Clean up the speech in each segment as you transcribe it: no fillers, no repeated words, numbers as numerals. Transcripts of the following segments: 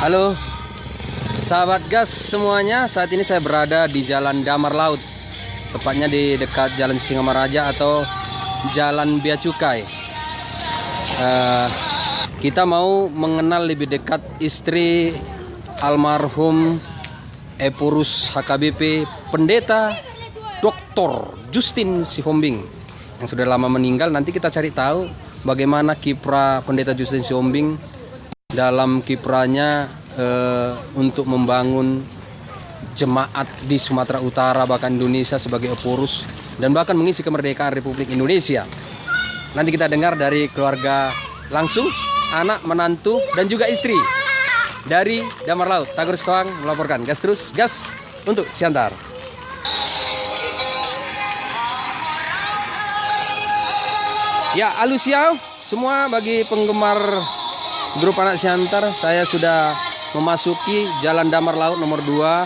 Halo sahabat gas semuanya, saat ini saya berada di Jalan Damar Laut, tepatnya di dekat Jalan Singamaraja atau Jalan Bea Cukai. Kita mau mengenal lebih dekat istri almarhum Epurus HKBP Pendeta Dr. Justin Sihombing yang sudah lama meninggal. Nanti kita cari tahu bagaimana kiprah Pendeta Justin Sihombing dalam kiprahnya untuk membangun jemaat di Sumatera Utara, bahkan Indonesia sebagai Epurus, dan bahkan mengisi kemerdekaan Republik Indonesia. Nanti kita dengar dari keluarga langsung, anak, menantu, dan juga istri dari Damar Laut. Tagur Stoang melaporkan. Gas terus, gas untuk Siantar. Ya, alusiau semua bagi penggemar grup anak Siantar. Saya sudah memasuki Jalan Damar Laut nomor 2,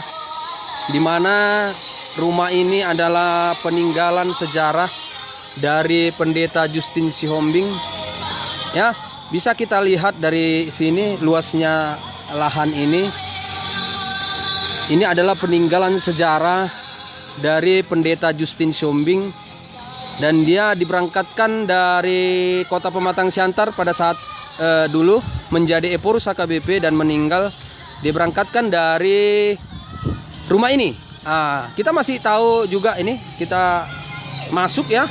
di mana rumah ini adalah peninggalan sejarah dari Pendeta Justin Sihombing. Ya, bisa kita lihat dari sini luasnya lahan ini. Ini adalah peninggalan sejarah dari Pendeta Justin Sihombing, dan dia diberangkatkan dari Kota Pematang Siantar pada saat dulu menjadi Epurus HKBP dan meninggal. Diberangkatkan dari rumah ini. Kita masih tahu juga ini, kita masuk ya.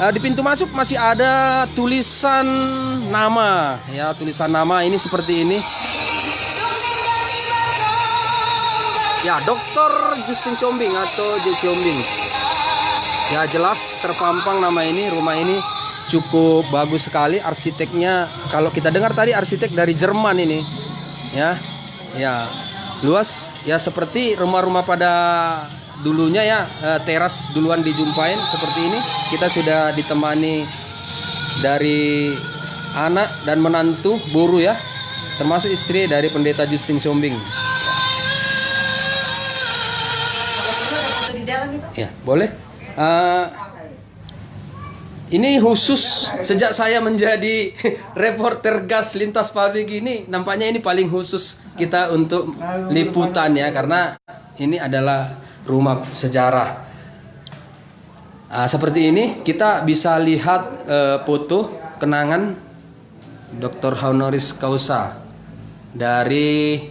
Di pintu masuk masih ada tulisan nama ya, tulisan nama ini seperti ini. Ya, Dr. Justin Sihombing atau J. Sihombing. Ya, jelas terpampang nama ini. Rumah ini cukup bagus sekali arsiteknya. Kalau kita dengar tadi arsitek dari Jerman ini. Ya, luas ya, seperti rumah-rumah pada dulunya ya. Teras duluan dijumpain seperti ini. Kita sudah ditemani dari anak dan menantu Boru ya, termasuk istri dari Pendeta Justin Sihombing. Ya, boleh. Ini khusus sejak saya menjadi reporter gas lintas publik ini, nampaknya ini paling khusus kita untuk liputan ya, karena ini adalah rumah sejarah. Seperti ini kita bisa lihat foto kenangan Dr. Honoris Causa dari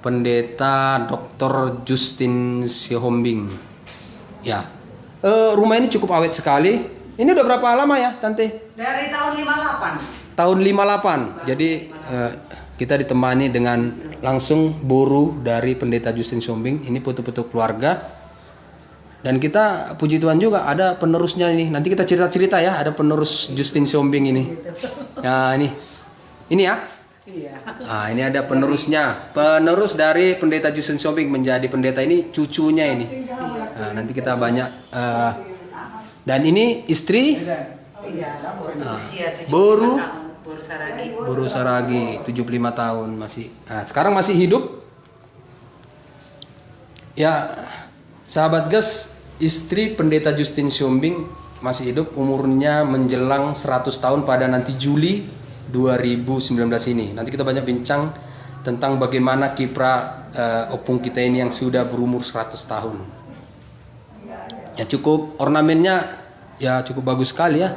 Pendeta Dr. Justin Sihombing. Ya. Rumah ini cukup awet sekali. Ini udah berapa lama ya, Tante? Dari tahun 58. Tahun 58. Jadi kita ditemani dengan langsung Boru dari Pendeta Justin Sihombing. Ini foto-foto keluarga. Dan kita puji Tuhan juga ada penerusnya ini. Nanti kita cerita-cerita ya, ada penerus Justin Sihombing ini. Ya, ini. Ini ya. Iya. Ini ada penerusnya. Penerus dari Pendeta Justin Sihombing menjadi pendeta ini cucunya ini. Nanti kita banyak dan ini istri Boru Saragi 75 tahun masih. Sekarang masih hidup. Ya, sahabat gas, istri Pendeta Justin Sihombing masih hidup, umurnya menjelang 100 tahun pada nanti Juli 2019 ini. Nanti kita banyak bincang tentang bagaimana kiprah opung kita ini yang sudah berumur 100 tahun. Ya, cukup ornamennya ya cukup bagus sekali ya.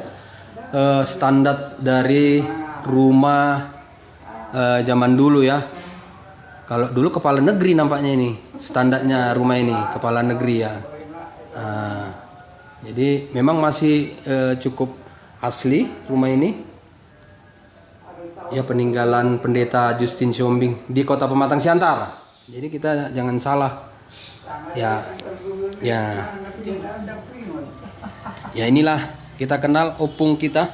Standar dari rumah zaman dulu ya. Kalau dulu kepala negeri nampaknya ini standarnya rumah ini, kepala negeri ya. Jadi memang masih cukup asli rumah ini. Ya, peninggalan Pendeta Justin Sihombing di Kota Pematang Siantar. Jadi kita jangan salah. Ya, inilah kita kenal opung kita,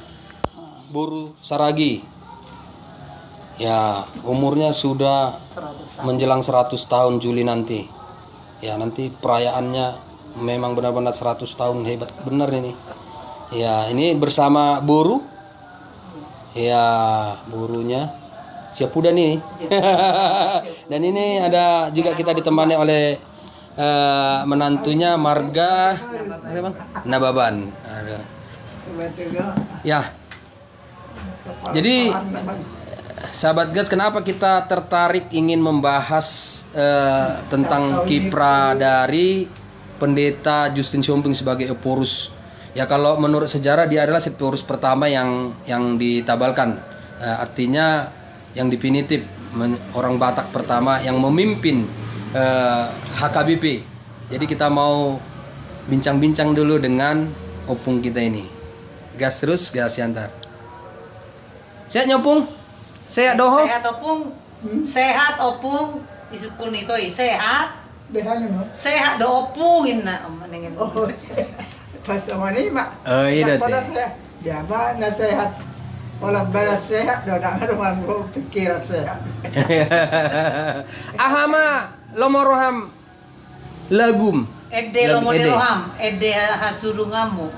Boru Saragi. Ya, umurnya sudah menjelang 100 tahun Juli nanti. Ya, nanti perayaannya memang benar-benar 100 tahun, hebat benar ini. Ya, ini bersama Boru. Ya, Borunya siap udah nih. Dan ini ada juga kita ditemani oleh menantunya Marga Nababan. Ya, jadi sahabat Gas, kenapa kita tertarik ingin membahas tentang kiprah dari Pendeta Justin Siomping sebagai Eporus? Ya kalau menurut sejarah dia adalah Eporus pertama yang ditabalkan, artinya yang definitif, orang Batak pertama yang memimpin HKBP. Jadi kita mau bincang-bincang dulu dengan opung kita ini. Gas terus, gas Siantar. Sehat nyopung? Sehat doho? Sehat opung. Sehat opung. Isukun itu sehat. Behanya mah. Sehat do opungin na menengin. Oh. Pas sama ni mak. Oh iya Pada deh. sehat. Jaba nasihat. Olah balas sehat do dak rumah pikiran sehat. Ahama lomoroham lagum. Ede lo modeloham, ede hasurungamu.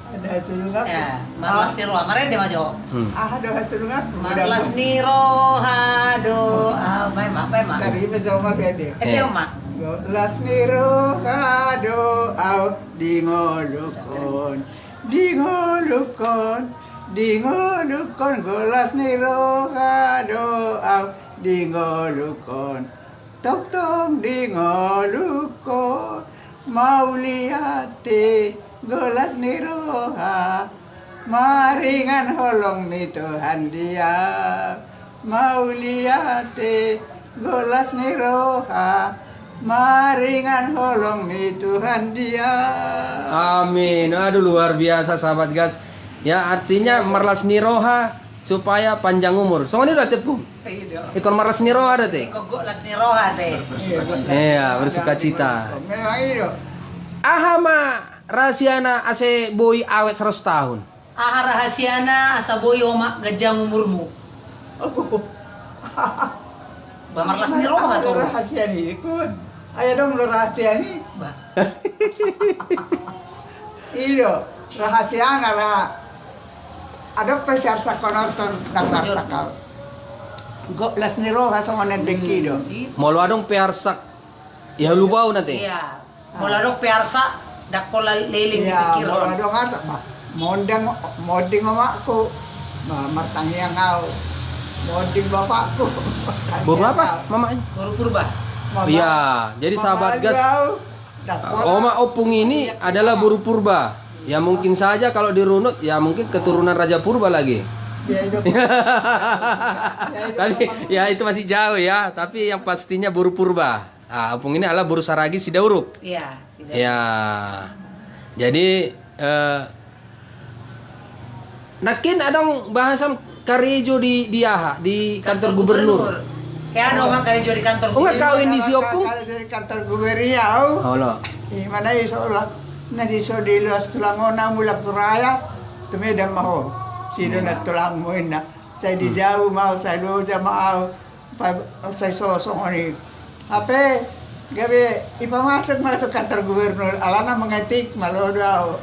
Ada culungan. Ya, marlas ni roha, mare de majo. Ah do hasulungan. Marlas ni roha do, bai mak. Dari bersama bede. Ede mak. Las niro kado au dingolukon golas niro kado au dingolukon tok tong dingolukon mau liate golas niro ha maringan holong mi Tuhan dia mau liate golas niro ha maringan holong mi Tuhan dia. Amin. Aduh luar biasa sahabat Gas. Ya artinya marlas niroha supaya panjang umur. Soalnya udah tepung. Ikon marlas niroha ada teh. Kogok las ni roha te. Iya bersuka cita. Memang itu. Ahama rahasiana ase boy awet 100 tahun. Aha rahasiana asa boy oma gajang umurmu. Bamarlas ni roha Ada terus. rahasia ni ikut. Ayo dong lo rahasia ni. Bah. Iyo rahasia nara. Ada pesar sakonoton nang sakal. Go las niro kasong onen dekido. Molo adong pearsak. Ya lu bau nanti. Iya. Mula dok piarsa dakola leling Iya, pikir. mau dong ada bah. Moding mamaku. Martangi yang ngau. Moding bapakku. Bau apa mamanya? Baru purba. Iya, jadi sahabat Gas, Oma Opung ini adalah buru purba. Ya mungkin saja kalau dirunut, ya mungkin keturunan Raja Purba lagi. Ya, itu. Tapi ya itu masih jauh ya. Tapi yang pastinya buru purba. Nah, Opung ini adalah buru saragi Sidauruk. Iya, sudah. Ya, jadi nakin adong bahasa Karejo di AHA di kantor gubernur. Kayak ada orang kali di kantor. Oh, nggak kawin di Siopung? Kalau dari kantor gubernur. Oh lo. Mana iso lah. Na di so di luas tulangona mulak turaya. Tumeda maho. Sino na tulang mo na. Saya di jauh mau saya lo mau. Saya sosong oni. Apa? Gabi ipamasok mga to kantor gubernur. Alana mengetik malo daw.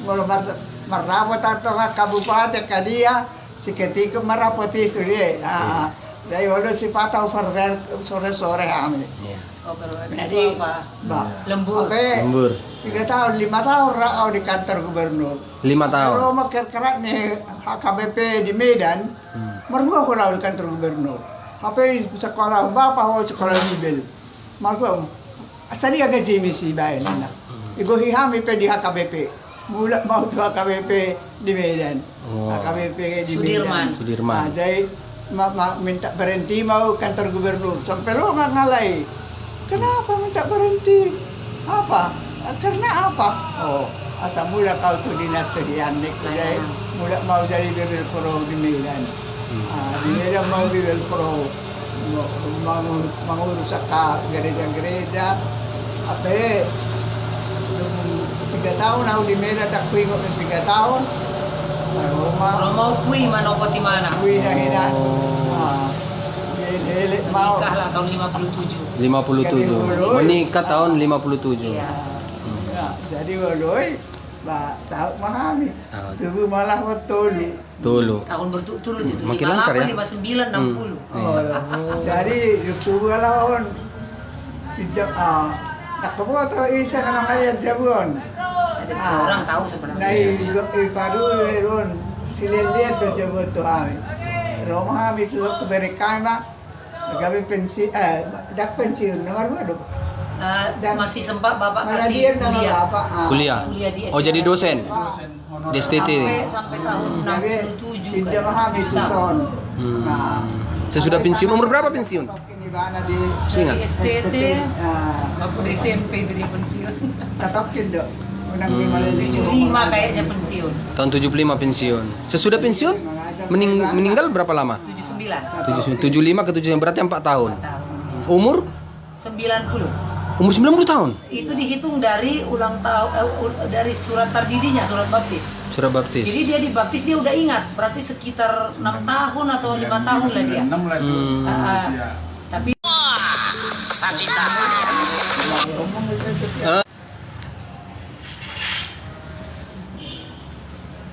Wala marapot ato nga kabupaten kadia. Siketiko marapoti suri. Dari wala si Pataw Farver sore-sore kami. Iya. Oh, pero Jadi, apa? Ba, Lembur. Oke, Lembur. 3 tahun, 5 tahun rao di kantor gubernur. 5 tahun. Kalau makerkerat nih HKBP di Medan, mergua ko di kantor gubernur. Apa sekolah bapak ho sekolah nibel. Mergua, asali agak jimi si bayan na. Igo hihami pe di HKBP. Mula mau tuh HKBP di Medan. Oh. HKBP di Sudirman. Medan. Sudirman. Jadi minta berhenti mau kantor gubernur sampai lo nggak ngalai. Kenapa minta berhenti? Apa? Karena apa? Oh, asal mula kau tuh dinas sedian nih, mula mau jadi bibel pro di Medan. Di Medan mau bibel pro, mau ngurus gereja-gereja. Apa? 3 tahun aku di Medan tak kuingok 3 tahun. Kalau mau kui manopot di mana? Kuwi na hina. Mau Nikah lah tahun 57. 57. Menikah tahun 57. Iya. ya, jadi waloy ba saut mahami. Saut. Tubuh malah betul. Tulu. Tahun berturut-turut itu. Makin lancar ya. 59 60. Jadi tubuh lawan tidak nak kebuat atau isa na kaya jabon. Ada orang tahu sebenarnya. Nai ipadu ron silelian ke jabon tu ami. Roma kami itu ke kama, kami pensiun, dak pensiun nomor dua. Masih sempat bapak Malah kasih dia nama kuliah. bapak. Kuliah. Kuliah di Oh, jadi dosen di STT. Sampai tahun 67 Tidak paham itu son. Nah, Sesudah pensiun umur berapa pensiun? ini mana di Saya ingat. Di STT. Nah, Aku di SMP dari pensiun. tatokin dok. Unang lima 75 kayaknya pensiun. Tahun 75 pensiun. Sesudah pensiun meninggal berapa lama? 79. 75 ke 79 berarti 4 tahun. Tahun. Umur 90. umur 90 tahun. Itu dihitung dari ulang tahun dari surat tardidinya, surat baptis. Surat baptis. Jadi dia dibaptis dia udah ingat, berarti sekitar 6 tahun atau 5 tahun lah dia. 6 lah itu. Tapi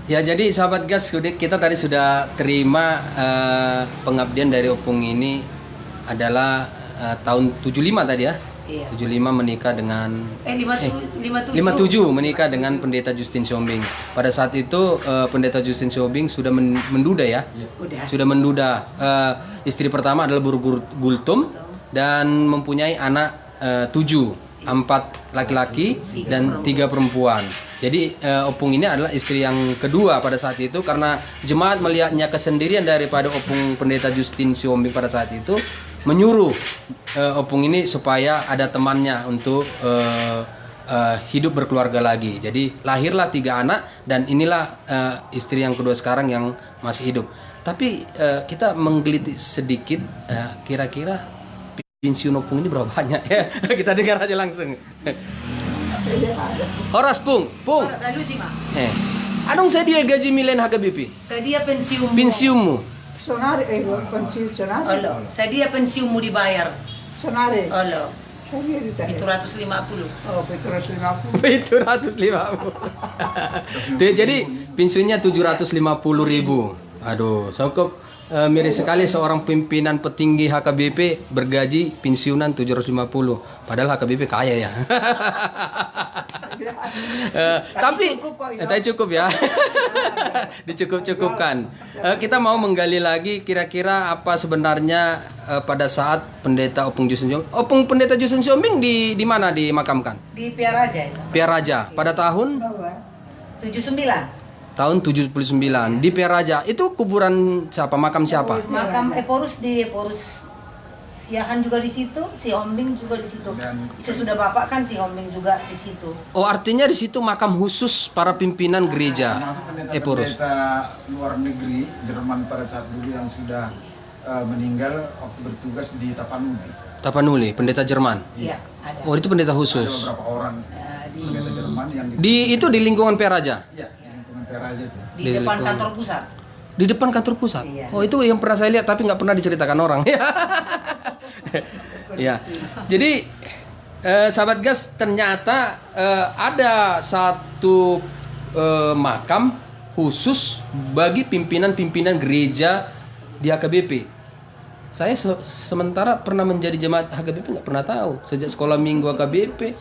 Ya, jadi sahabat gas, kita tadi sudah terima pengabdian dari opung ini adalah tahun 75 tadi ya. iya. 75 menikah dengan 57. 57 menikah dengan pendeta Justin Siombing. Pada saat itu pendeta Justin Siombing sudah menduda ya. Udah. Sudah menduda. Istri pertama adalah Buru Gultum dan mempunyai anak 7. 4 laki-laki dan 3 perempuan. Jadi opung ini adalah istri yang kedua pada saat itu, karena jemaat melihatnya kesendirian daripada opung pendeta Justin Siombing pada saat itu, menyuruh opung ini supaya ada temannya untuk hidup berkeluarga lagi. Jadi lahirlah 3 anak dan inilah istri yang kedua sekarang yang masih hidup. Tapi kita menggelitik sedikit, kira-kira pensiun opung ini berapa banyak ya? Kita dengar aja langsung. Horas Pung. Lalu sih, Mak. Anong saya dia gaji milen HKBP? Saya dia pensiunmu. Pensiunmu. sonari pensiun sonari. Olo, saya dia pensiunmu dibayar. Sonari. Olo, Saya ditanya. itu 150. Oh, Petrus 50. Itu 150. Jadi pensiunnya 750.000. Aduh, cukup miris sekali seorang pimpinan petinggi HKBP bergaji pensiunan 750. Padahal HKBP kaya ya. Tapi cukup ya. Dicukup-cukupkan. Kita mau menggali lagi kira-kira apa sebenarnya pada saat pendeta Opung Justin Siombing. Opung pendeta Justin Siombing di mana dimakamkan? Di Piaraja itu. Piaraja pada tahun 79. tahun 79 di Piaraja. Itu kuburan siapa? Makam siapa? Makam Eporus di Eporus. Siahan juga di situ, si Hombing juga di situ. Sesudah bapak kan si Hombing juga di situ. Oh, artinya di situ makam khusus para pimpinan gereja Termasuk Eporus. pendeta luar negeri Jerman pada saat dulu yang sudah meninggal waktu bertugas di Tapanuli. Tapanuli, pendeta Jerman. Iya, ada. Oh, itu pendeta Ada khusus. beberapa orang di pendeta Jerman yang Itu di lingkungan Piaraja. Ya, di lingkungan Peraja itu. di Di depan lingkungan. kantor pusat. Di depan kantor pusat. Iya. Oh, itu yang pernah saya lihat tapi nggak pernah diceritakan orang. Ya. Jadi sahabat gas, ternyata ada satu makam khusus bagi pimpinan-pimpinan gereja di HKBP. Saya sementara pernah menjadi jemaat HKBP nggak pernah tahu. Sejak sekolah minggu HKBP,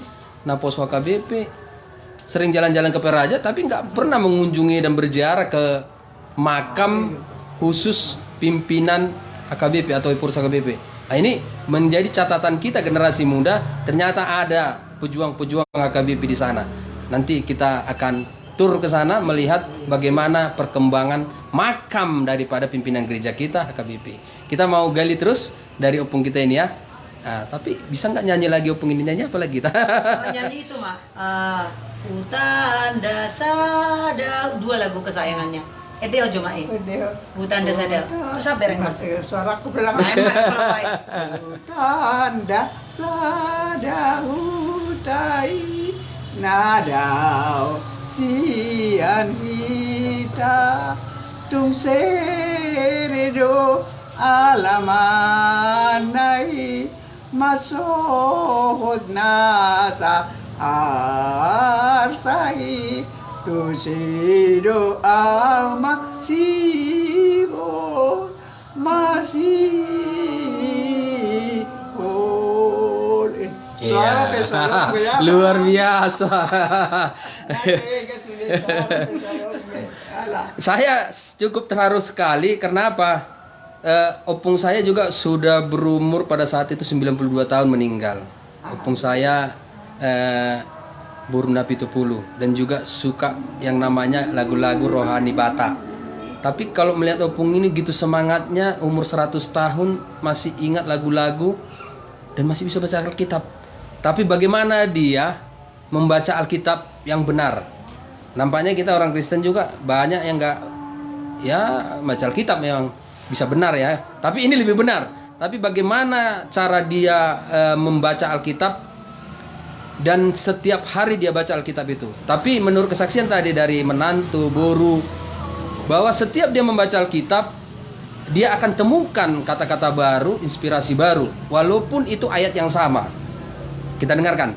Napos HKBP, sering jalan-jalan ke Peraja tapi nggak pernah mengunjungi dan berziarah ke makam khusus pimpinan HKBP atau Epurus HKBP. Nah, ini menjadi catatan kita generasi muda, ternyata ada pejuang-pejuang HKBP di sana. Nanti kita akan tur ke sana melihat bagaimana perkembangan makam daripada pimpinan gereja kita HKBP. Kita mau gali terus dari opung kita ini ya. Nah, tapi bisa nggak nyanyi lagi opung ini, nyanyi apa lagi kita? Nyanyi itu, Mak. Hutan Dasada, 2 lagu kesayangannya. Deo cuma Hutan Dasada. Itu sabar yang Suaraku bilang. Tanda sada hutai nadau sian kita tung seredo alamanai masohod nasa arsai tu sido ama sibo masih Luar biasa. Saya cukup terharu sekali. Kenapa? opung saya juga sudah berumur pada saat itu 92 tahun meninggal. Opung saya Buruna Pitupulu dan juga suka yang namanya lagu-lagu rohani Batak. Tapi kalau melihat opung ini gitu semangatnya, umur 100 tahun masih ingat lagu-lagu dan masih bisa baca Alkitab. Tapi bagaimana dia membaca Alkitab yang benar? Nampaknya kita orang Kristen juga banyak yang nggak ya baca Alkitab memang bisa benar ya, tapi ini lebih benar. Tapi bagaimana cara dia membaca Alkitab dan setiap hari dia baca Alkitab itu. Tapi menurut kesaksian tadi dari menantu Boru, bahwa setiap dia membaca Alkitab, dia akan temukan kata-kata baru, inspirasi baru, walaupun itu ayat yang sama. Kita dengarkan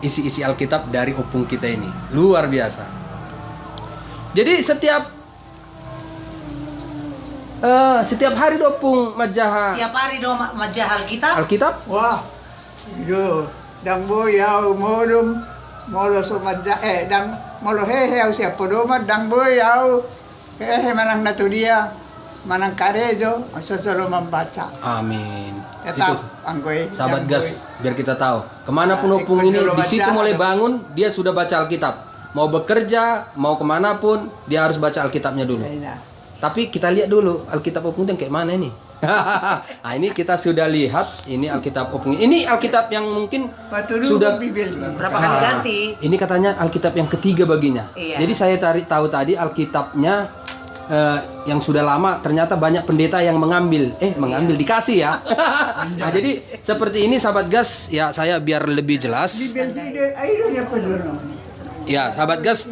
isi-isi Alkitab dari opung kita ini, luar biasa. Jadi setiap hari dopung majaha Tiap hari do majah Alkitab. Alkitab. Wah, itu dang boyaw modum molo sumadja dang molo hehe siapa domat dang boyaw hehe manang natu dia manang karejo selalu membaca. Amin. Tetap Itu anggoy. sahabat gas, biar kita tahu kemanapun opung ini, di situ mulai bangun dia sudah baca Alkitab. Mau bekerja, mau kemanapun dia harus baca Alkitabnya dulu. Tapi kita lihat dulu Alkitab opung itu yang kayak mana ini. Nah, ini kita sudah lihat ini Alkitab opung. Ini Alkitab yang mungkin sudah Berapa kali ganti? Ini katanya Alkitab yang ketiga baginya. Iya. Jadi saya tahu tadi Alkitabnya yang sudah lama, ternyata banyak pendeta yang mengambil dikasih ya. Nah, jadi seperti ini sahabat gas ya, saya biar lebih jelas. Ya sahabat gas,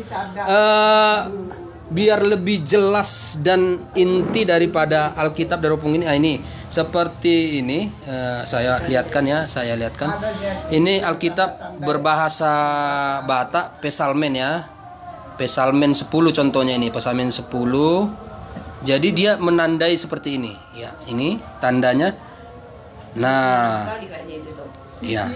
biar lebih jelas dan inti daripada Alkitab dari opung ini. Nah, ini seperti ini, saya lihatkan. Ini Alkitab berbahasa Batak, Pesalmen ya. Pesalmen 10 contohnya ini, Pesalmen 10. Jadi dia menandai seperti ini. Ya, ini tandanya. Nah, ya.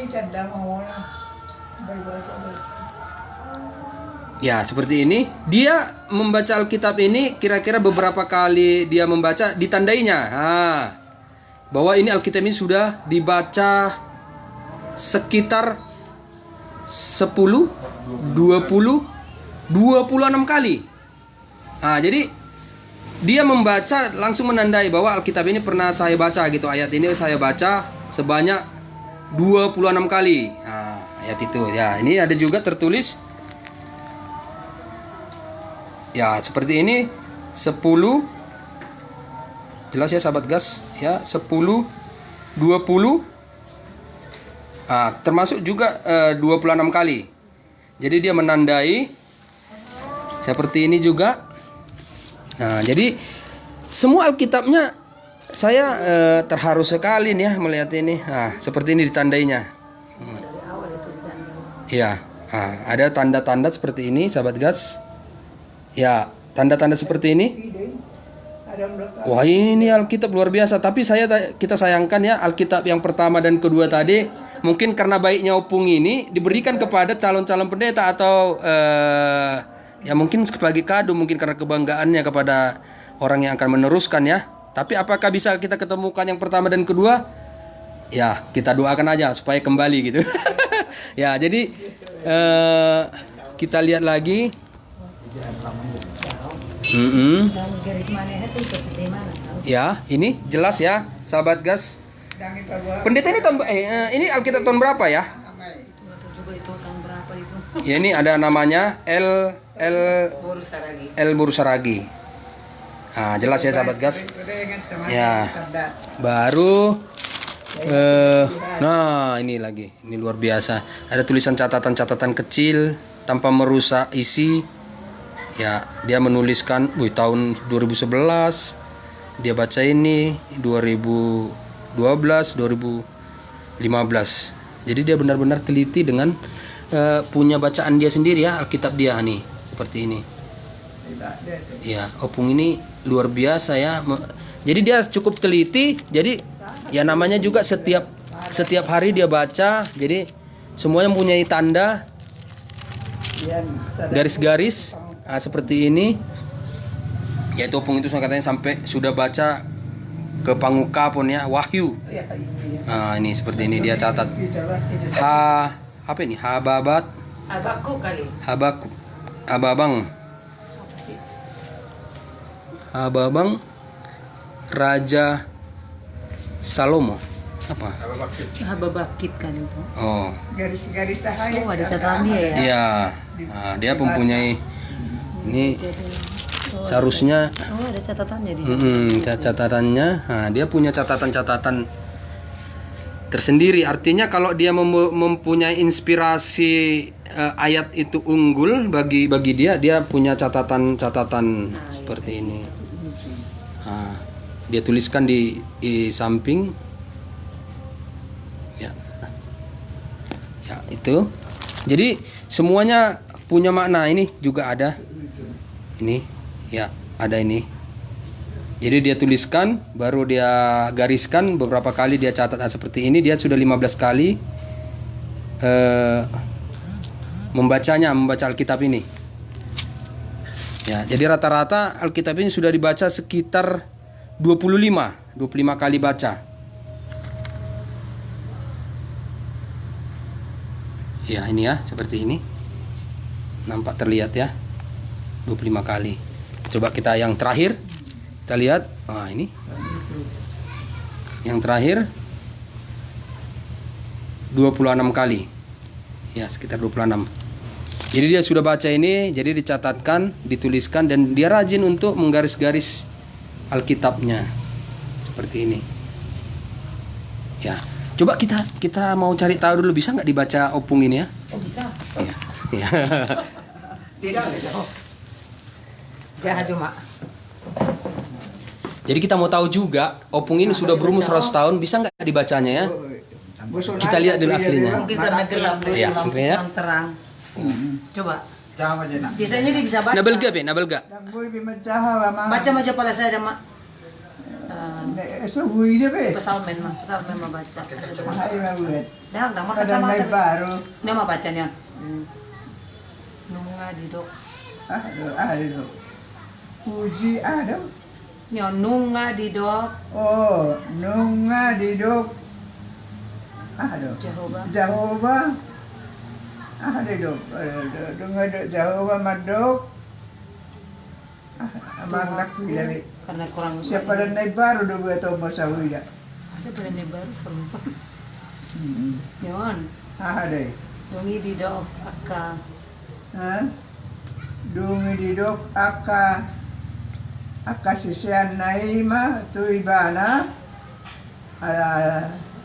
Ya, seperti ini. Dia membaca Alkitab ini kira-kira beberapa kali dia membaca, ditandainya. Nah, bahwa ini Alkitab ini sudah dibaca sekitar 10, 20, 26 kali. Nah, jadi dia membaca langsung menandai bahwa Alkitab ini pernah saya baca gitu. Ayat ini saya baca sebanyak 26 kali. Nah, ayat itu. Ya, ini ada juga tertulis. Ya, seperti ini 10. Jelas ya sahabat gas, ya 10, 20. Termasuk juga 26 kali. Jadi dia menandai seperti ini juga. Nah, jadi semua Alkitabnya saya terharu sekali nih ya melihat ini. Nah, seperti ini ditandainya. Ya, ada tanda-tanda seperti ini sahabat gas. Ya, tanda-tanda seperti ini. Wah, ini Alkitab luar biasa. Tapi kita sayangkan ya, Alkitab yang pertama dan kedua tadi mungkin karena baiknya opung ini diberikan kepada calon-calon pendeta atau ya mungkin sebagai kado, mungkin karena kebanggaannya kepada orang yang akan meneruskan ya. Tapi apakah bisa kita ketemukan yang pertama dan kedua? Ya, kita doakan aja supaya kembali gitu. Ya, jadi kita lihat lagi. Ya, ini jelas ya, sahabat gas. Pendeta ini ini Alkitab tahun berapa ya? Ya, ini ada namanya El Burusaragi. Nah, jelas ya sahabat gas. Ya, baru. Nah, ini lagi, ini luar biasa. Ada tulisan catatan-catatan kecil tanpa merusak isi. Ya, dia menuliskan, tahun 2011 dia baca ini, 2012, 2015. Jadi dia benar-benar teliti dengan punya bacaan dia sendiri ya, Alkitab dia nih, seperti ini. Ya, opung ini luar biasa ya. Jadi dia cukup teliti. Jadi ya namanya juga setiap hari dia baca. Jadi semuanya mempunyai tanda, garis-garis. Seperti ini. Yaitu opung itu katanya sampai sudah baca ke pangukapun ya, Wahyu. Ya, ini. Nah, ini seperti ini dia catat. Apa ini? Hababat, Abakku kali. Hababang, Apa sih? Hababang Raja Salomo. Apa? Hababakit kali itu. Oh, Garis-garis sahaya. Oh, ada catatan dia ya. iya. Nah, dia mempunyai ini seharusnya Oh, ada catatannya di sini. catatannya. Nah, dia punya catatan-catatan tersendiri. Artinya kalau dia mempunyai inspirasi ayat itu unggul bagi dia punya catatan-catatan seperti ini. Nah, dia tuliskan di samping. Ya. Ya, itu. Jadi semuanya punya makna. Ini juga ada. Ini ya, ada ini. Jadi dia tuliskan, baru dia gariskan, beberapa kali dia catat seperti ini. Dia sudah 15 kali membaca Alkitab ini. Ya, jadi rata-rata Alkitab ini sudah dibaca sekitar 25 kali baca. Ya, ini ya, seperti ini. Nampak terlihat ya. 25 kali. Coba kita yang terakhir. Kita lihat, ini yang terakhir 26 kali. Ya, sekitar 26. Jadi dia sudah baca ini, jadi dicatatkan, dituliskan, dan dia rajin untuk menggaris-garis Alkitabnya. Seperti ini. Ya, coba kita mau cari tahu dulu, bisa nggak dibaca opung ini ya? Oh, bisa. Ya. Ya. Tidak. Jahat cuma. Jadi kita mau tahu juga, opung ini sudah berumur 100 tahun, bisa nggak dibacanya ya? Kita lihat dulu aslinya. Mungkin karena gelap, Iya, lampu mungkin ya. kurang terang. Coba. Jangan aja nak. Biasanya dia bisa baca. Nabel gak, Nabel gak? Baca aja pala saya ada mak. Subuh ini be. Pesalmen mah baca. Mahal banget. Dah, mak Kadang naik kacamata. baru. Dia mah bacanya. Nunga didok. Aduh. Puji ada. Nyo nunga didok. Oh, nunga diduk. Aduh. Jehovah. Aduh. Nunga Jehovah maduk. Amandak bila. Karena kurang. Siapa dan naik baru dua atau masa wida. Saya pada baru seperempat. Nyon. Aduh. Nungi didok akka. Hah? Dungi diduk aka sisian naima tu ibana.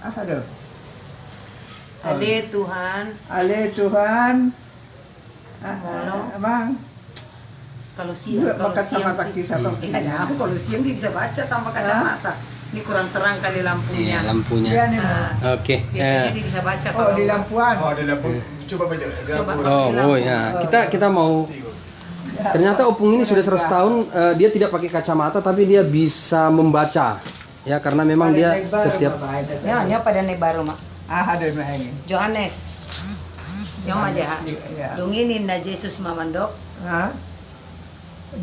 Aduh. Ale Tuhan. Ale Tuhan. Molo. Bang. Kalau siang Kacamata sih. kisah toh. Ada apa kalau siang dia bisa baca tanpa kacamata. Ini kurang terang kali lampunya. Iya, lampunya. Dia nih. Nah, Oke. biasanya dia bisa baca Oh, di lampuan. Oh, ada lampu. Coba baca. Ada Coba. lampu. Oh ya. Kita mau. Ternyata opung ini sudah 100 tahun. Dia tidak pakai kacamata, tapi dia bisa membaca. Ya, karena memang dia setiap. Ya, pada nih baru mak. Ada main. Johannes. Yang aja. Iya. Dunginin na Jesus mamandok. Ha?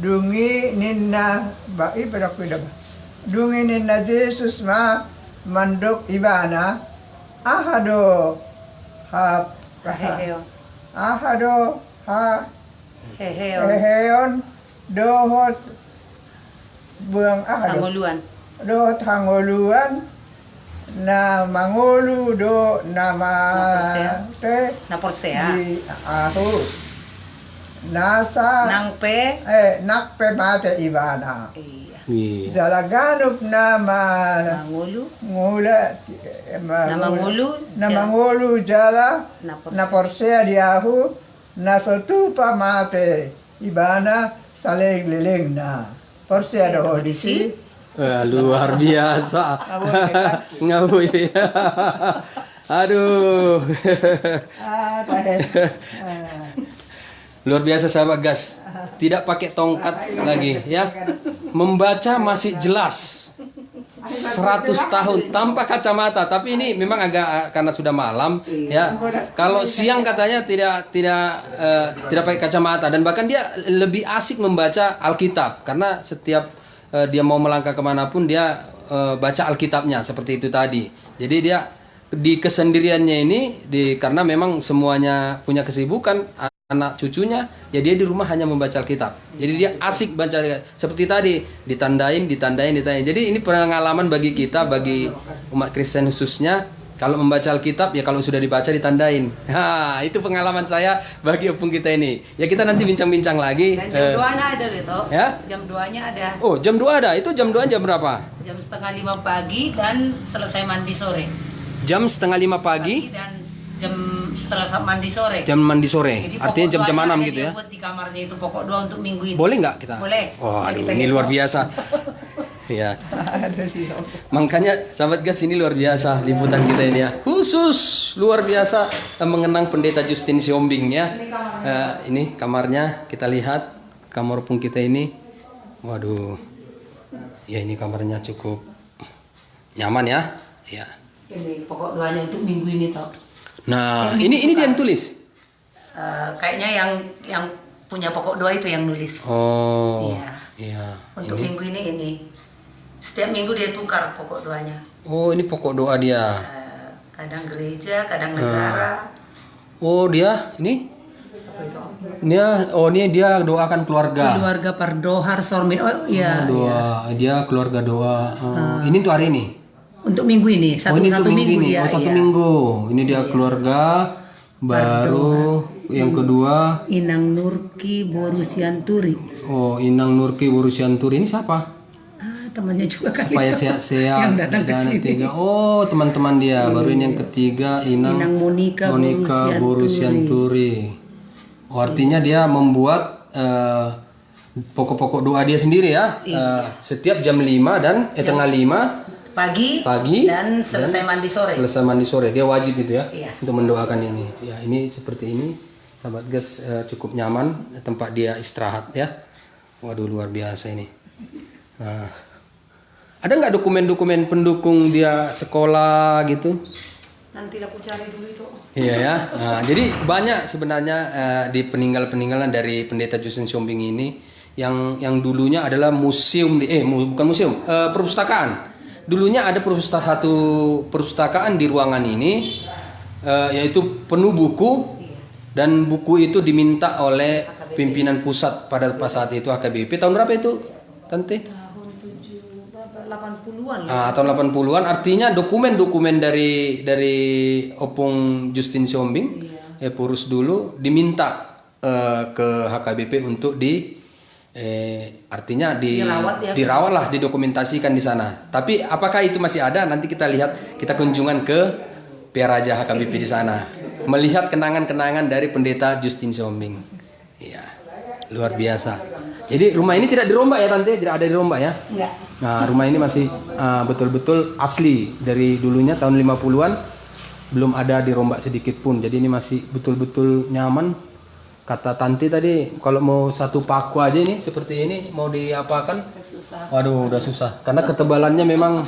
Dungi ninna ba ibadak ko ba? Dungi ninna Jesus ma mandok ibana. Ahado ha Heheo. ahado ha Heheo. heheon dohot buang ahado Panguluan. dohot hangoluan na mangulu do nama te Na porsea. di ahu nasa Nang nakpe mate ibana Iya. Iya. jalaganop nama Mangulu. ngula Na mangulu. na mangulu jala Na na porsea diahu na sotupa mate ibana saling liling na porsea do hodisi Luar biasa. Ngawui. Aduh. Luar biasa sahabat gas. Tidak pakai tongkat lagi ya. Membaca masih jelas. 100 tahun tanpa kacamata, tapi ini memang agak karena sudah malam ya. Kalau siang katanya tidak pakai kacamata, dan bahkan dia lebih asik membaca Alkitab karena setiap dia mau melangkah kemanapun dia baca Alkitabnya seperti itu tadi. Jadi dia di kesendiriannya ini karena memang semuanya punya kesibukan, anak cucunya, ya dia di rumah hanya membaca Alkitab. Jadi dia asik baca seperti tadi, ditandain. Jadi ini pengalaman bagi kita, bagi umat Kristen khususnya, kalau membaca Alkitab ya kalau sudah dibaca ditandain. Itu pengalaman saya bagi opung kita ini. Ya kita nanti bincang-bincang lagi. Dan jam 2-nya ada Leto. Ya? Jam 2-nya ada. Oh, jam 2 ada. Itu jam 2 jam berapa? Jam 4:30 pagi dan selesai mandi sore. Jam 4:30 pagi. Dan jam setelah mandi sore. Jam mandi sore. Jadi Artinya jam-jam pokok 6 doanya gitu dia ya. buat di kamarnya itu pokok doa untuk minggu ini. Boleh nggak kita? Boleh. Oh, Nah, aduh, kita ini gitu. luar biasa. Ya. Makanya sahabat Gats ini luar biasa liputan kita ini ya. Khusus luar biasa mengenang pendeta Justin Siombing ya. Ini kamarnya kita lihat, kamar opung kita ini. Waduh. Ya ini kamarnya cukup nyaman ya. Ya. Ini pokok doanya untuk minggu ini toh. Nah, ini dia yang tulis. Kayaknya yang punya pokok doa itu yang nulis. Oh. Iya. Iya. Untuk Ini. minggu ini. Setiap minggu dia tukar pokok doanya. Oh, ini pokok doa dia. Kadang gereja, kadang negara. Oh, dia ini. Apa itu? Ini dia doakan keluarga. Keluarga Pardohar Sormin. Oh iya. Doa, dia keluarga doa. Ini untuk hari ini. Untuk minggu ini, satu ini untuk minggu ini. dia. Satu iya. minggu. Ini dia keluarga baru. Yang kedua, Inang Nurki Borusianturi. oh Inang Nurki Borusianturi. Ini siapa? Temannya juga kali. Supaya sehat-sehat. Yang datang ke Dan sini. tiga. Oh, teman-teman dia. Baru ini yang ketiga, Inang Monika Borusianturi. Oh, artinya dia membuat pokok-pokok doa dia sendiri ya. Setiap jam 5 dan tengah 5 pagi dan selesai mandi sore. Selesai mandi sore. Dia wajib itu ya. Iya. Untuk mendoakan ini. Ya, ini seperti ini. Sahabat Gats cukup nyaman tempat dia istirahat ya. Waduh, luar biasa ini. Nah, ada nggak dokumen-dokumen pendukung dia sekolah gitu? Nanti aku cari dulu itu. Iya ya. Nah, jadi banyak sebenarnya di peninggalan dari pendeta Justin Siombing ini yang dulunya adalah museum bukan museum, perpustakaan. Dulunya ada satu perpustakaan di ruangan ini, yaitu penuh buku, dan buku itu diminta oleh pimpinan pusat pada saat itu AKBP. Tahun berapa itu, Tante? 80-an Tahun 80-an. Artinya dokumen-dokumen dari opung Justin Siombing, Purus dulu diminta ke HKBP untuk artinya dirawat lah, didokumentasikan di sana. Tapi apakah itu masih ada? Nanti kita lihat, kita kunjungan ke Piaraja HKBP di sana, melihat kenangan-kenangan dari pendeta Justin Siombing. Iya, luar biasa. Jadi rumah ini tidak dirombak ya Tante? Tidak ada dirombak ya? Enggak. Nah, rumah ini masih betul-betul asli dari dulunya tahun 50-an, belum ada dirombak sedikit pun. Jadi ini masih betul-betul nyaman. Kata Tante tadi, kalau mau satu paku aja ini seperti ini mau diapakan? Susah. Waduh, udah susah. Karena ketebalannya memang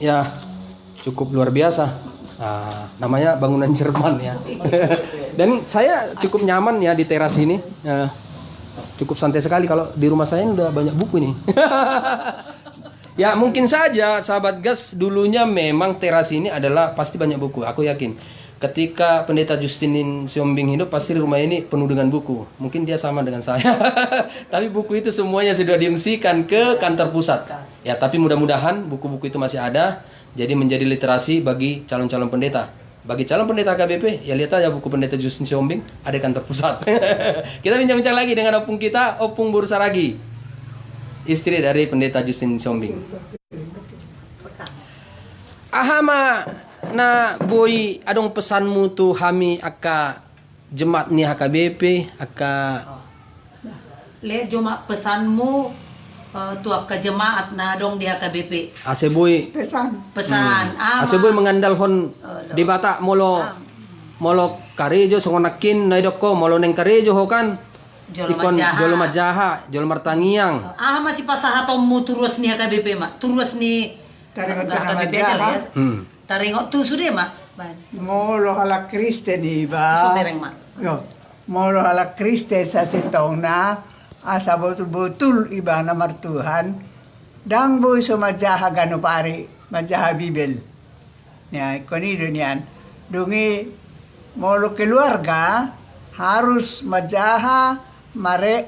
ya cukup luar biasa. Namanya bangunan Jerman ya. Dan saya cukup nyaman ya di teras ini. Cukup santai sekali. Kalau di rumah saya ini udah banyak buku ini. Ya mungkin saja sahabat Gats, dulunya memang teras ini adalah pasti banyak buku. Aku yakin ketika pendeta Justin Siombing hidup pasti rumah ini penuh dengan buku. Mungkin dia sama dengan saya. Tapi buku itu semuanya sudah diungsikan ke kantor pusat. Ya, tapi mudah-mudahan buku-buku itu masih ada, jadi menjadi literasi bagi calon-calon pendeta. Bagi calon pendeta KBP, ya lihat aja buku pendeta Justin Siombing ada di kantor pusat. Kita bincang-bincang lagi dengan opung kita, Opung Borsaragi, istri dari pendeta Justin Siombing. Ahama na boy, adong pesanmu tu hami aka jemaat ni HKBP, aka Le cuma pesanmu tu ke jemaat na dong di HKBP. ase boy Pesan ase boy mengandalhon di bata molo karejo songonakin na idoko molo neng karejo ho kan ikon jolo majaha jolo martangiang masih pasahatommu turus ni HKBP mak turus ni Taringot HKBP na aja ya. Taringot tu sudah mak. Molo hala Kristen iba. Sumereng mak. Yo, molo hala Kristen sa sitong na asa betul-betul iba na martuhan dang boy so majaha gano pare, majaha Bibel. Ya, konido niyan. Dungi molo keluarga harus majaha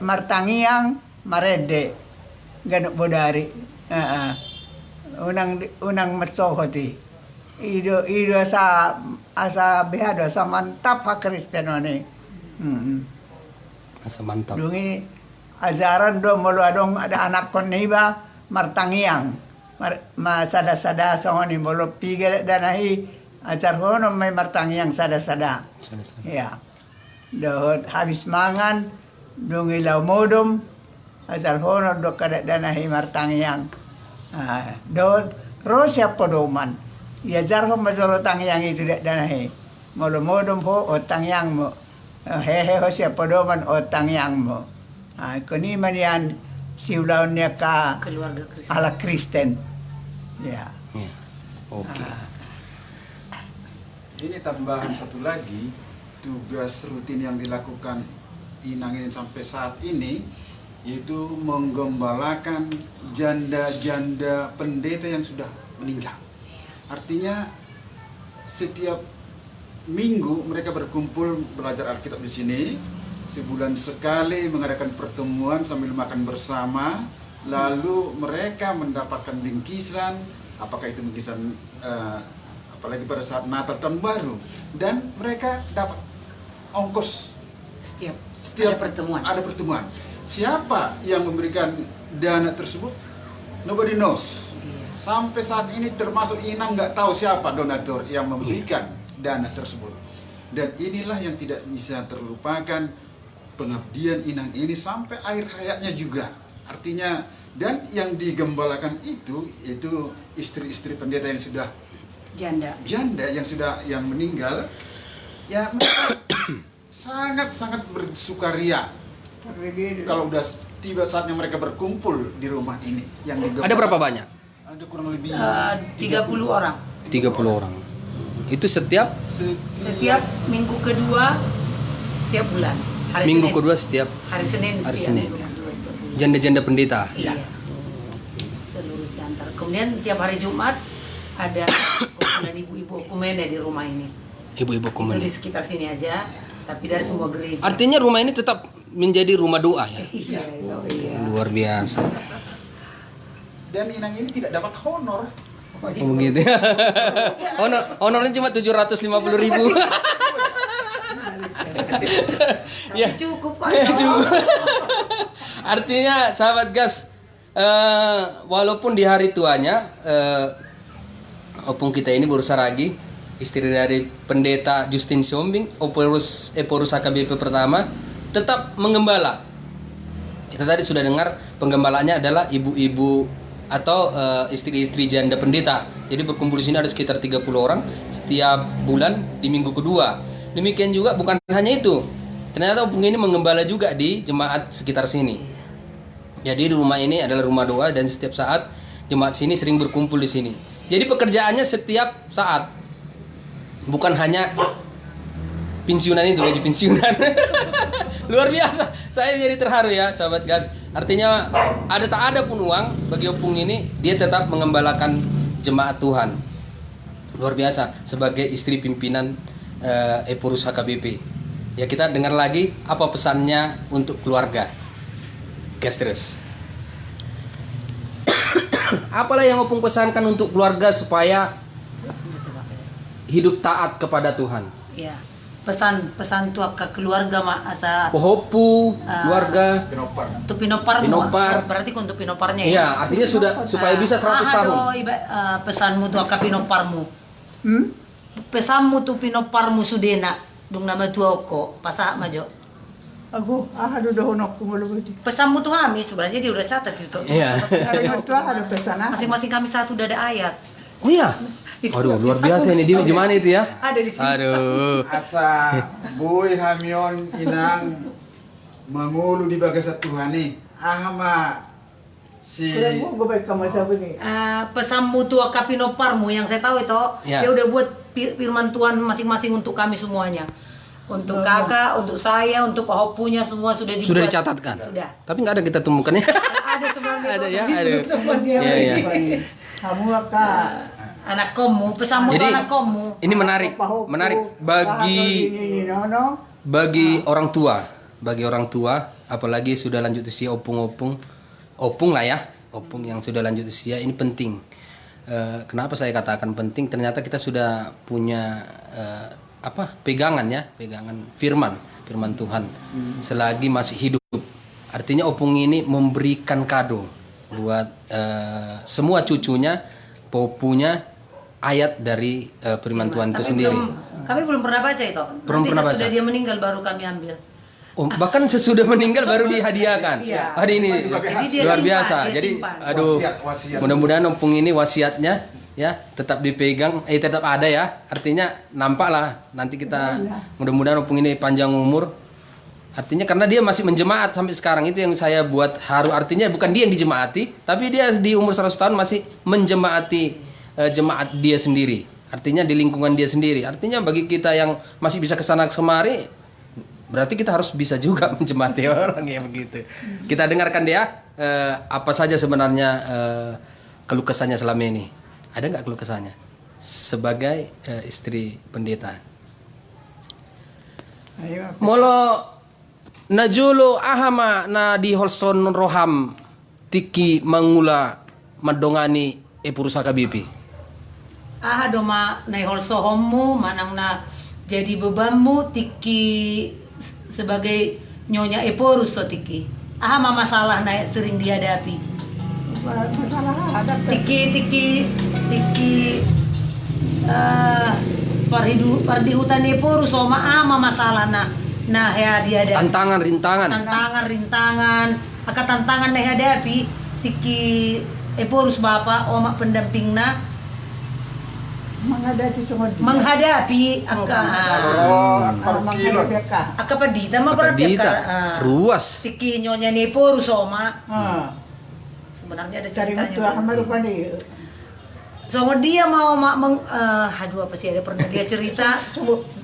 martangiang marede. Gano bodari. Unang matsohoti. Ido asa behado asa mantap ha Kristeno ni. Asa mantap. Dungi ajaran do molo adong ada anak kon niba martangiang sada sahoni molo pigel danahi ajar hono may martangiang sada. Ya. Dohot habis mangan dungi law modom ajar hono do kada danahi martangiang. Dohot rosya podoman. Ya jarho mazolo tangiang itu danahi. Molo modom ho o tangiang mo. Hehe ho siya podoman o tangiang mo. Kuni man yan siulaw niya ka Keluarga Kristen. ala Kristen. Ya. Oke. Ini tambahan satu lagi, tugas rutin yang dilakukan Inang ini sampai saat ini, yaitu menggembalakan janda-janda pendeta yang sudah meninggal. Artinya setiap minggu mereka berkumpul belajar Alkitab di sini, sebulan sekali mengadakan pertemuan sambil makan bersama, lalu mereka mendapatkan bingkisan, apakah itu bingkisan apalagi pada saat Natal Tahun Baru, dan mereka dapat ongkos Setiap ada pertemuan. Siapa yang memberikan dana tersebut? Nobody knows. Sampai saat ini termasuk Inang nggak tahu siapa donatur yang memberikan dana tersebut. Dan inilah yang tidak bisa terlupakan, pengabdian Inang ini sampai akhir hayatnya juga. Artinya, dan yang digembalakan itu istri-istri pendeta yang sudah janda yang meninggal, ya mereka sangat-sangat bersukaria kalau udah tiba saatnya mereka berkumpul di rumah ini. Yang Ada berapa banyak? Ada kurang lebih 30 orang. 30 orang. Itu setiap Minggu kedua setiap bulan. minggu kedua setiap Hari Senin. janda-janda pendeta. Iya. Seluruh Siantar. Kemudian tiap hari Jumat ada kumpulan ibu-ibu kumene di rumah ini. Ibu-ibu Itu komen. di sekitar sini aja, tapi dari semua gereja. Artinya rumah ini tetap menjadi rumah doa ya. Iya. Luar biasa. Dan Inang ini tidak dapat honor. Oh begitu. Honornya cuma 750.000. Ya. Cukup kok. Cukup. Artinya sahabat gas, walaupun di hari tuanya opung kita ini berusaha lagi, istri dari pendeta Justin Siombing, Eporus HKBP pertama, tetap menggembala. Kita tadi sudah dengar penggembalaannya adalah ibu-ibu atau istri-istri janda pendeta. Jadi berkumpul di sini ada sekitar 30 orang setiap bulan di minggu kedua. Demikian juga bukan hanya itu. Ternyata opung ini menggembala juga di jemaat sekitar sini. Jadi di rumah ini adalah rumah doa dan setiap saat jemaat sini sering berkumpul di sini. Jadi pekerjaannya setiap saat. Bukan hanya pensiunan itu, gaji pensiunan. Luar biasa. Saya jadi terharu ya sahabat gas. Artinya tak ada pun uang bagi opung ini, dia tetap mengembalakan jemaat Tuhan. Luar biasa sebagai istri pimpinan Eporus HKBP. Ya kita dengar lagi apa pesannya untuk keluarga. Gas terus. Apalah yang opung pesankan untuk keluarga supaya hidup taat kepada Tuhan? Ya. Pesan tua ke keluarga asa Pohopu, keluarga. untuk pinopar. Berarti untuk pinoparnya ya. Iya, artinya sudah supaya bisa 100 tahun. Pesanmu tuh ke pinoparmu. Pesanmu tuh pinoparmu sudena. Dung nama tua ko, pasak majo. Aku ada honok kumulubudi. Pesanmu tuh kami sebenarnya dia udah catat itu. Iya. Hari itu ada pesan. Masing-masing kami satu udah ada ayat. Oh iya. Aduh, luar biasa ini. Di mana itu ya? Ada di sini. Aduh. Asa boy hamion Inang mangulu di bagasa Tuhan nih. Ahma si Gue baik kamu siapa nih? Pesanmu tuh ke pinoparmu yang saya tahu itu, Ya. dia udah buat firman Tuhan masing-masing untuk kami semuanya. Untuk kakak, untuk saya, untuk Pak Hopunya semua sudah dibuat. Sudah dicatatkan. Sudah. Tapi nggak ada kita temukan ya. Ada sebenarnya. Ada ya, Gitu, ada. teman dia. Iya, iya. Kamu akan Anak komu, pesanmu Jadi, tuh anak komu. Ini menarik bagi orang tua, apalagi sudah lanjut usia opung lah ya, opung yang sudah lanjut usia ini penting. Kenapa saya katakan penting? Ternyata kita sudah punya pegangan firman Tuhan selagi masih hidup. Artinya opung ini memberikan kado buat semua cucunya, popunya, ayat dari firman Tuhan itu sendiri. Kami belum pernah baca itu. Belum Nanti pernah sesudah baca. dia meninggal baru kami ambil. Bahkan sesudah meninggal baru dihadiahkan. Iya. Hari ini Jadi dia luar simpan, biasa. dia Jadi simpan. aduh, Wasiat. mudah-mudahan opung ini wasiatnya ya tetap dipegang, tetap ada ya. Artinya nampak lah nanti kita mudah-mudahan opung ini panjang umur. Artinya karena dia masih menjemaat sampai sekarang, itu yang saya buat haru. Artinya bukan dia yang dijemaati, tapi dia di umur 100 tahun masih menjemaati jemaat dia sendiri. Artinya di lingkungan dia sendiri. Artinya bagi kita yang masih bisa kesana kemari, berarti kita harus bisa juga menjemaati orang yang begitu. Kita dengarkan dia apa saja sebenarnya keluh kesahnya selama ini. Ada nggak keluh kesahnya sebagai istri pendeta? Ayo. Molo najulu ahama na di holson roham tiki mangula madongani epurusaka bipi. Doma nai holso homu manang na jadi bebanmu tiki sebagai nyonya eporus so tiki. Mama masalah na sering dihadapi. Masalah ada Tiki pardihutan eporus so ama masalah na ya dihadapi. Tantangan, Rintangan, aka tantangan na hadapi tiki eporus bapa oma pendamping na menghadapi angka Parkilon. aka padita ma Padita, ruas. tiki nyonya nepo rusoma sebenarnya ada Cari ceritanya itu akan merupakan dia. so dia mau aduh apa sih ada pernah dia cerita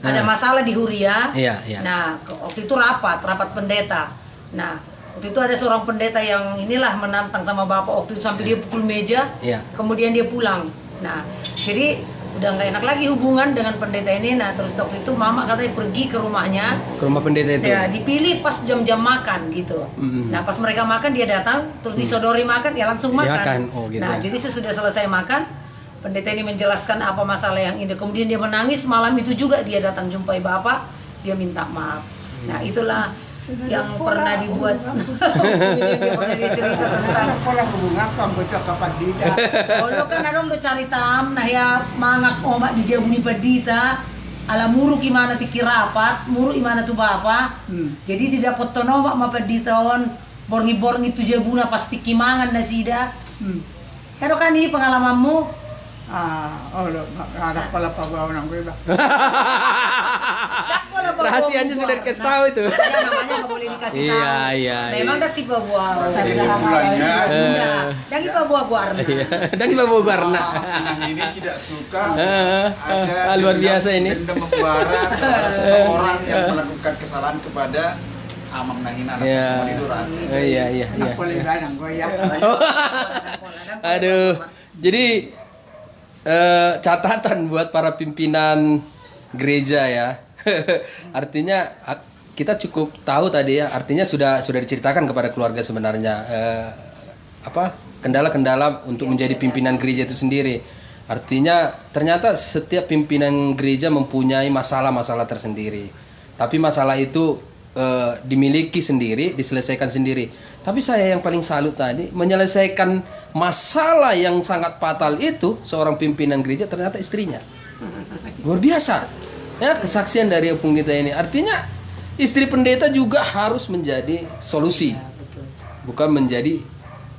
ada masalah di Huria. Iya, iya. Nah waktu itu rapat pendeta. Nah waktu itu ada seorang pendeta yang inilah menantang sama bapak waktu itu sampai dia pukul meja. Iya. Kemudian dia pulang. Nah jadi udah nggak enak lagi hubungan dengan pendeta ini. Nah terus waktu itu mama katanya pergi ke rumahnya. Ke rumah pendeta itu. Ya dipilih pas jam-jam makan gitu. Nah pas mereka makan dia datang terus disodori makan ya langsung makan. Makan. Oh, gitu. Nah jadi sesudah selesai makan pendeta ini menjelaskan apa masalah yang ini. Kemudian dia menangis, malam itu juga dia datang jumpai bapak, dia minta maaf. Nah itulah yang pernah dibuat. Dia pernah dicerita tentang Orang hubungan kan bocah kapan tidak. kalau kan ada lo cari tam, nah ya mangak omak dijabuni padita, ala muru gimana tiki rapat, muru gimana tuh bapak. Jadi didapat tonomak ma padita on, borngi tu jabuna pasti kimangan nasida. Kado kan ini pengalamanmu? Ada pala pagawa ng beba. Rahasianya sudah dikasih tahu itu. Ya, namanya nggak boleh dikasih tahu. Iya, iya. Memang dak si babuar. Jadi sebulannya Dan kita babuar. Iya. Dan kita bawa warna. Inang ini tidak suka Luar biasa ini. dendam membara terhadap seseorang yang melakukan kesalahan kepada Amang Nangin anak Iya. semua di Durante. Iya, iya, iya. Nakuligan ang goyak. Aduh. Jadi catatan buat para pimpinan gereja ya. Artinya kita cukup tahu tadi ya. Artinya sudah diceritakan kepada keluarga sebenarnya kendala-kendala untuk menjadi pimpinan gereja itu sendiri. Artinya ternyata setiap pimpinan gereja mempunyai masalah-masalah tersendiri. Tapi masalah itu dimiliki sendiri, diselesaikan sendiri. Tapi saya yang paling salut tadi, menyelesaikan masalah yang sangat fatal itu seorang pimpinan gereja ternyata istrinya. Luar biasa. Ya, kesaksian dari opung kita ini. Artinya istri pendeta juga harus menjadi solusi. Bukan menjadi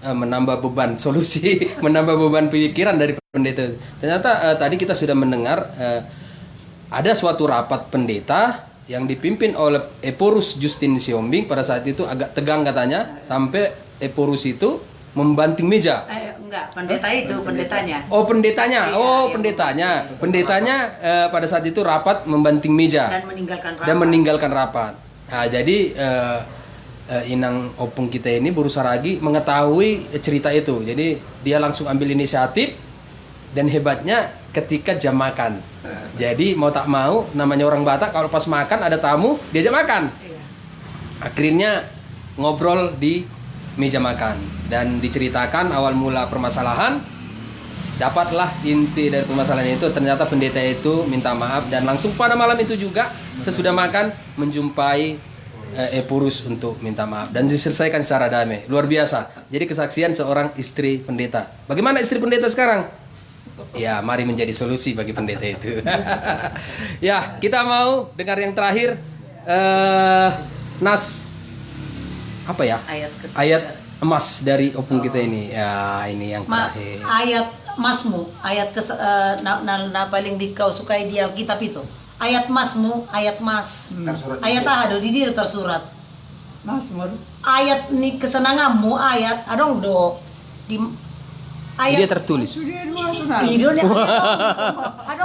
menambah beban solusi, menambah beban pikiran dari pendeta. Ternyata tadi kita sudah mendengar ada suatu rapat pendeta yang dipimpin oleh Eporus Justin Siombing. Pada saat itu agak tegang katanya, sampai Eporus itu membanting meja. Enggak, pendetanya. Oh, pendetanya. Iya, Oh, iya. pendetanya pada saat itu rapat membanting meja Dan meninggalkan rapat. dan meninggalkan rapat. Nah, jadi inang opung kita ini Buru Saragi mengetahui cerita itu. Jadi dia langsung ambil inisiatif, dan hebatnya ketika jam makan. Jadi mau tak mau, namanya orang Batak kalau pas makan ada tamu diajak makan. Akhirnya ngobrol di meja makan dan diceritakan awal mula permasalahan. Dapatlah inti dari permasalahan itu, ternyata pendeta itu minta maaf, dan langsung pada malam itu juga sesudah makan menjumpai Epurus untuk minta maaf dan diselesaikan secara damai. Luar biasa. Jadi kesaksian seorang istri pendeta. Bagaimana istri pendeta sekarang? Ya, mari menjadi solusi bagi pendeta itu. Ya, kita mau dengar yang terakhir, nas apa ya? Ayat emas dari opung kita ini. Ya, ini yang terakhir. Ayat emasmu, ayat paling kau sukai dia kitab itu. Ayat emasmu, ayat emas. Ayat ada di dia tersurat. Mazmur. Ayat nih kesenanganmu, ayat adong do di Dia tertulis. Dia dua sunat. Idolnya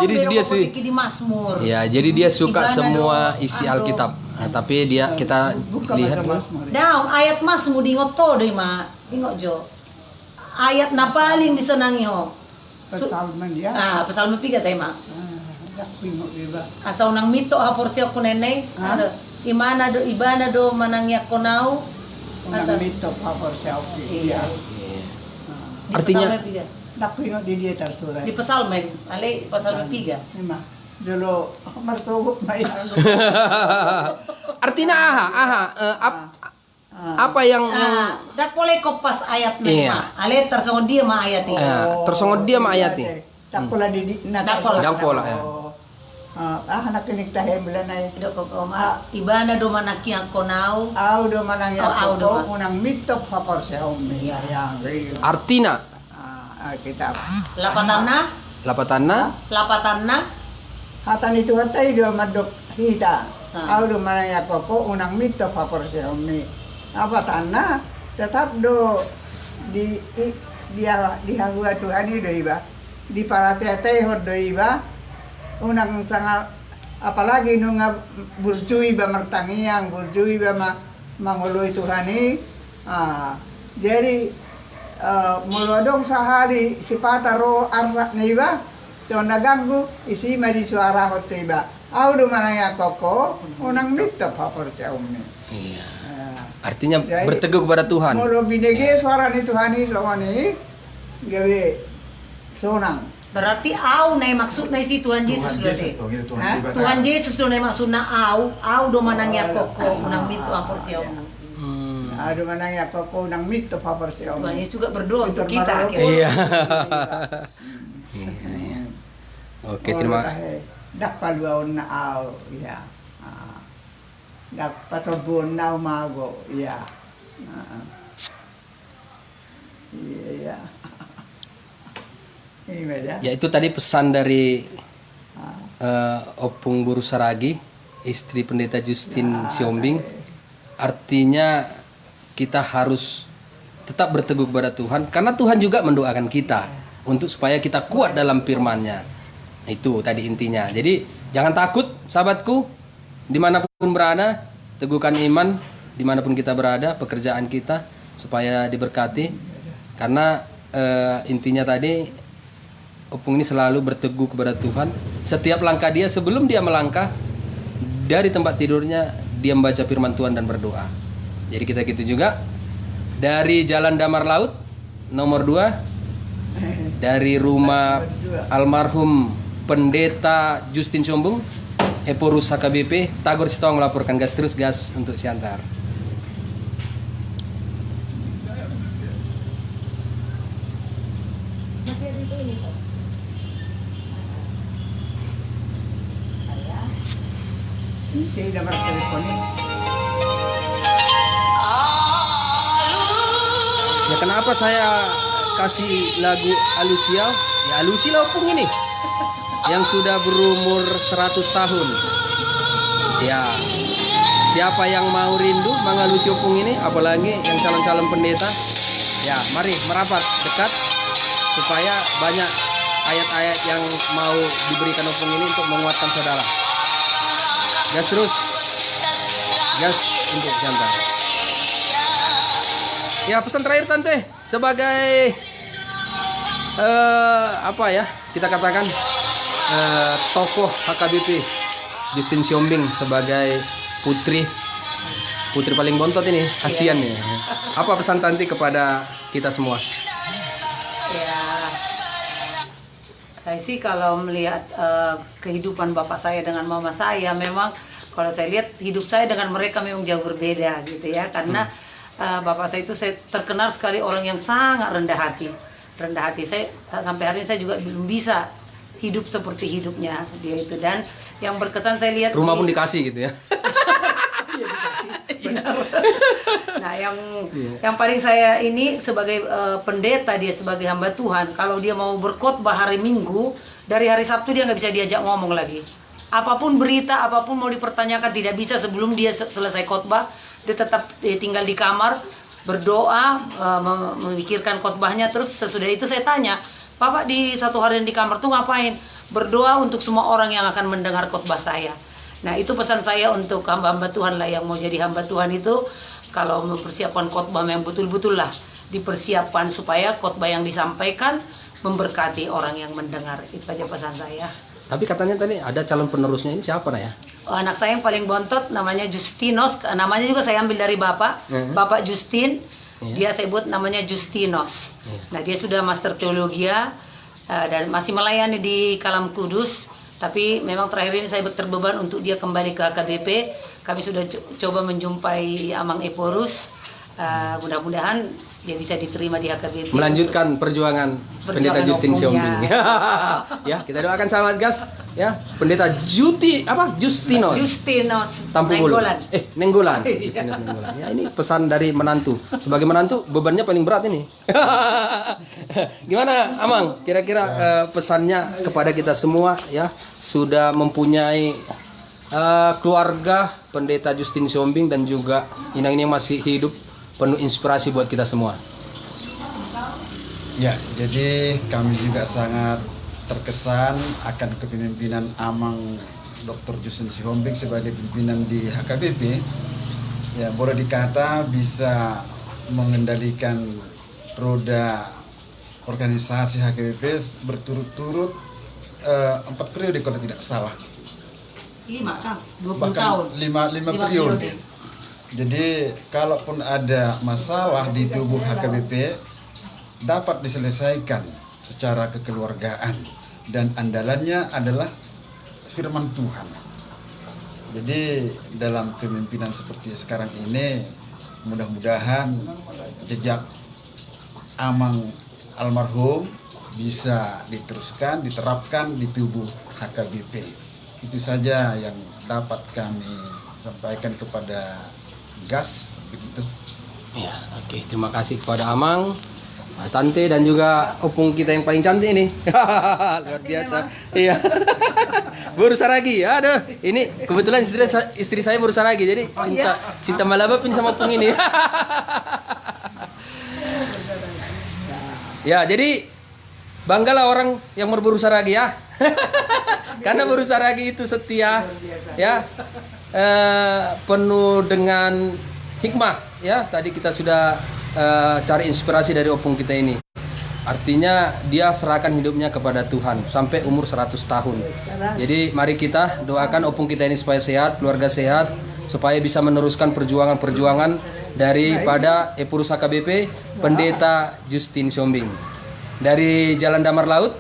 Jadi dia sih di Mazmur. ya, jadi dia suka Ibadah semua do, isi ado. Alkitab. Nah, tapi kita Bukan lihat baca dulu. Mazmur. Daun ayat Mazmur di ngoto deh ma, ingot jo. Ayat na paling disenangi ho. Pesalman dia. Pesalme 3 tema. Dak pingo diba. Asa unang mito hapor siya ko nenay. Ano, imana do ibana do manangya ko now. Unang mito papor siya okay. Iya. Iya. Di Artinya- Pesalme 3. Dak pingo di dia tersurat. Di Pesalme, ale Pesalme 3. Lima. Dulu ako martugok na yan. Artinya apa yang Dak boleh kopas ayat na Iya. ma. Ale tersongod dia ma ayat ini. tersongod dia ma ayat ni. Dak pola di Dak pola, ya. Nakinig tayo mula na yun. Do ko ibana do manakya ko now. Aw do manang Oh, aw do yato ko unang mito papor siya umi. Iya. Artinya Kita lapatanna Lapatanna. hatan itu hatay do madok kita. Ah. Aw do manang yato ko unang mito papor siya umi. Apa tanah tetap do dia hangua Tuhan itu iba. Di paratete hod do iba. Unang sanga apalagi nung burjui ba martangiang, burjui ba manguloy Tuhani. Jadi mulodong sehari si pataro arsa ni iba. So naganggu isi madi suara hot iba. Audo manang koko unang mito papor siya umi. iya. Artinya berteguh kepada Tuhan. Mulo binigi suara ni Tuhani ni gawe sonang. Berarti au na maksud na si Tuhan Yesus berarti. Tuhan Yesus do na maksud na au do manangya koko unang mito apor siya. Ado manang koko unang mito papor siya Tuhan umi. Yesus juga berdoa untuk kita. Maralo. akhirnya. Iya. Iya. Oke, terima kasih. Dak paluaon na aw, ya. Dak pasobon na umago, ya. Iya. Ini beda. Ya, itu tadi pesan dari Opung Buru Saragi, istri pendeta Justin Siombing. Artinya kita harus tetap berteguh kepada Tuhan, karena Tuhan juga mendoakan kita untuk supaya kita kuat dalam firman-Nya. Itu tadi intinya. Jadi jangan takut sahabatku, dimanapun berada, teguhkan iman dimanapun kita berada, pekerjaan kita supaya diberkati. Karena intinya tadi Opung ini selalu berteguh kepada Tuhan. Setiap langkah dia, sebelum dia melangkah dari tempat tidurnya, dia membaca firman Tuhan dan berdoa. Jadi kita gitu juga. Dari Jalan Damar Laut nomor 2, dari rumah almarhum Pendeta Justin Siombing, Epurus HKBP, Tagor Sitawang melaporkan. Gas terus, gas untuk Siantar. Ini saya dapat teleponnya. Ya kenapa saya kasih lagu Alusia? Ya Alusia Opung ini yang sudah berumur 100 tahun. Ya, siapa yang mau rindu mengalusi Opung ini, apalagi yang calon-calon pendeta? Ya, mari merapat dekat supaya banyak ayat-ayat yang mau diberikan Opung ini untuk menguatkan saudara. Gas terus, gas untuk Siantar. Ya, pesan terakhir Tante sebagai apa ya kita katakan tokoh HKBP Justin Siombing sebagai putri paling bontot ini, kasihan ya. Apa pesan Tante kepada kita semua? Ya, saya sih kalau melihat kehidupan bapak saya dengan mama saya, memang kalau saya lihat hidup saya dengan mereka memang jauh berbeda gitu ya, karena bapak saya itu saya terkenal sekali orang yang sangat rendah hati. Saya sampai hari ini saya juga belum bisa hidup seperti hidupnya dia itu, dan yang berkesan saya lihat Rumah pun dikasih gitu ya. benar. Nah, yang paling saya ini sebagai pendeta, dia sebagai hamba Tuhan, kalau dia mau berkhotbah hari Minggu, dari hari Sabtu dia nggak bisa diajak ngomong lagi. Apapun berita, apapun mau dipertanyakan tidak bisa sebelum dia selesai khotbah. Dia tetap tinggal di kamar berdoa, memikirkan khotbahnya. Terus sesudah itu saya tanya, Bapak di satu hari di kamar tuh ngapain? Berdoa untuk semua orang yang akan mendengar khotbah saya. Nah, itu pesan saya untuk hamba-hamba Tuhan lah yang mau jadi hamba Tuhan itu, kalau mempersiapkan khotbah yang betul-betul lah dipersiapkan supaya khotbah yang disampaikan memberkati orang yang mendengar. Itu aja pesan saya. Tapi katanya tadi ada calon penerusnya, ini siapa ya? Anak saya yang paling bontot namanya Justinos, namanya juga saya ambil dari bapak, Bapak Justin. Dia saya buat namanya Justinos. Nah, dia sudah master teologia dan masih melayani di Kalam Kudus. Tapi memang terakhir ini saya terbeban untuk dia kembali ke HKBP. Kami sudah coba menjumpai Amang Eporus. Mudah-mudahan dia bisa diterima di HKBP. Melanjutkan perjuangan Pendeta Justin Siombing. Ya, kita doakan selamat gas ya. Pendeta Justinos Nenggolan. Nenggolan. Justinos Nenggolan. Ya, ini pesan dari menantu. Sebagai menantu bebannya paling berat ini. Gimana Amang? Kira-kira pesannya kepada kita semua ya, sudah mempunyai keluarga Pendeta Justin Siombing dan juga inang ini yang masih hidup, penuh inspirasi buat kita semua. Ya, jadi kami juga sangat terkesan akan kepemimpinan Amang Dr. Justin Siombing sebagai pimpinan di HKBP. Ya, boleh dikata bisa mengendalikan roda organisasi HKBP berturut-turut 4 periode kalau tidak salah. 5 kan, 20 Bahkan tahun. 5 periode. Jadi kalaupun ada masalah di tubuh HKBP dapat diselesaikan secara kekeluargaan, dan andalannya adalah firman Tuhan. Jadi dalam kepemimpinan seperti sekarang ini, mudah-mudahan jejak Amang almarhum bisa diteruskan, diterapkan di tubuh HKBP. Itu saja yang dapat kami sampaikan kepada Gas, begitu. Ya, oke. Terima kasih kepada Amang, Tante dan juga opung kita yang paling cantik ini. Luar biasa. Iya. Baru saragi. Aduh, ini kebetulan istri saya baru saragi. Jadi cinta malaba pun sama opung ini. Ya, jadi banggalah orang yang berburu saragi ya. Karena berburu saragi itu setia ya. Penuh dengan hikmah ya. Tadi kita sudah cari inspirasi dari opung kita ini. Artinya dia serahkan hidupnya kepada Tuhan sampai umur 100 tahun. Jadi mari kita doakan opung kita ini supaya sehat, keluarga sehat, supaya bisa meneruskan perjuangan-perjuangan daripada Epurus HKBP Pendeta Justin Siombing. Dari Jalan Damar Laut,